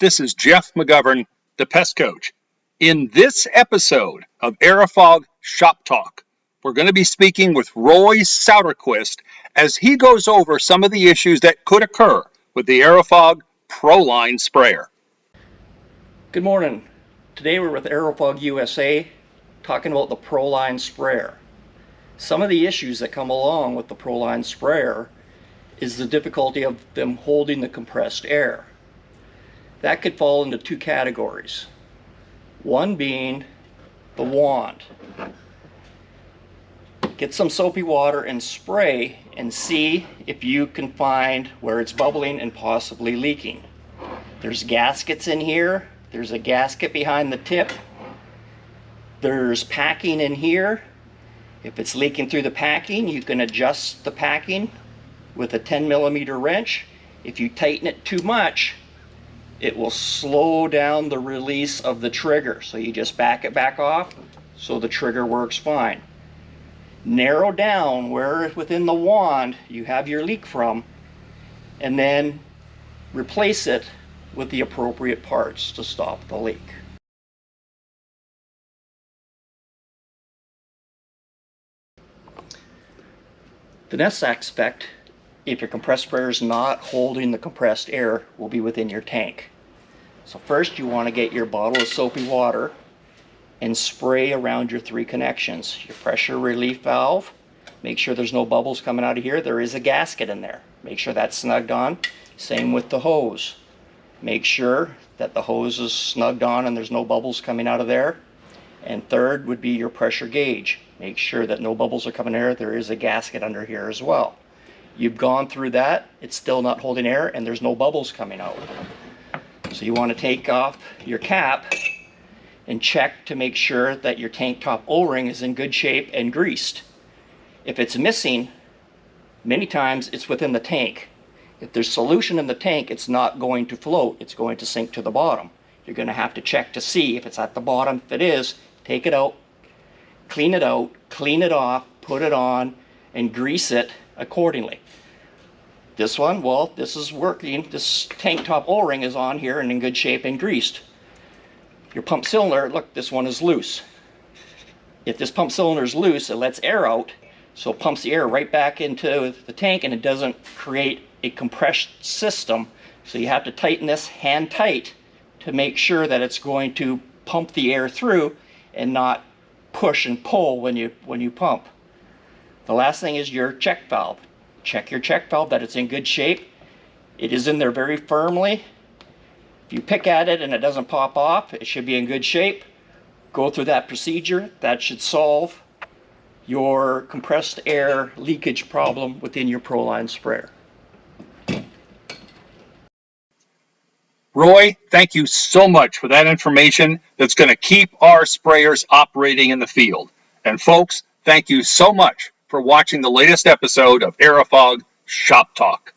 This is Jeff McGovern, the Pest Coach. In this episode of Airofog Shop Talk, we're going to be speaking with Roy Souterquist as he goes over some of the issues that could occur with the Airofog ProLine sprayer. Good morning. Today we're with Airofog USA talking about the ProLine sprayer. Some of the issues that come along with the ProLine sprayer is the difficulty of them holding the compressed air. That could fall into two categories. One being the wand. Get some soapy water and spray and see if you can find where it's bubbling and possibly leaking. There's gaskets in here. There's a gasket behind the tip. There's packing in here. If it's leaking through the packing, you can adjust the packing with a 10mm wrench. If you tighten it too much, it will slow down the release of the trigger. So you just back it back off so the trigger works fine. Narrow down where within the wand you have your leak from, and then replace it with the appropriate parts to stop the leak. The next aspect, if your compressed sprayer is not holding the compressed air, will be within your tank. So first you want to get your bottle of soapy water and spray around your three connections. Your pressure relief valve, make sure there's no bubbles coming out of here. There is a gasket in there. Make sure that's snugged on. Same with the hose. Make sure that the hose is snugged on and there's no bubbles coming out of there. And third would be your pressure gauge. Make sure that no bubbles are coming there. There is a gasket under here as well. You've gone through that, it's still not holding air, and there's no bubbles coming out. So you want to take off your cap and check to make sure that your tank top O-ring is in good shape and greased. If it's missing, many times it's within the tank. If there's solution in the tank, it's not going to float, it's going to sink to the bottom. You're going to have to check to see if it's at the bottom. If it is, take it out, clean it off, put it on, and grease it accordingly. This one, well, this is working. This tank top O-ring is on here and in good shape and greased. Your pump cylinder, look, this one is loose. If this pump cylinder is loose, it lets air out, so it pumps the air right back into the tank and it doesn't create a compressed system. So you have to tighten this hand tight to make sure that it's going to pump the air through and not push and pull when you pump. The last thing is your check valve. Check your check valve that it's in good shape. It is in there very firmly. If you pick at it and it doesn't pop off, it should be in good shape. Go through that procedure. That should solve your compressed air leakage problem within your ProLine sprayer. Roy, thank you so much for that information that's going to keep our sprayers operating in the field. And folks, thank you so much for watching the latest episode of Airofog Shop Talk.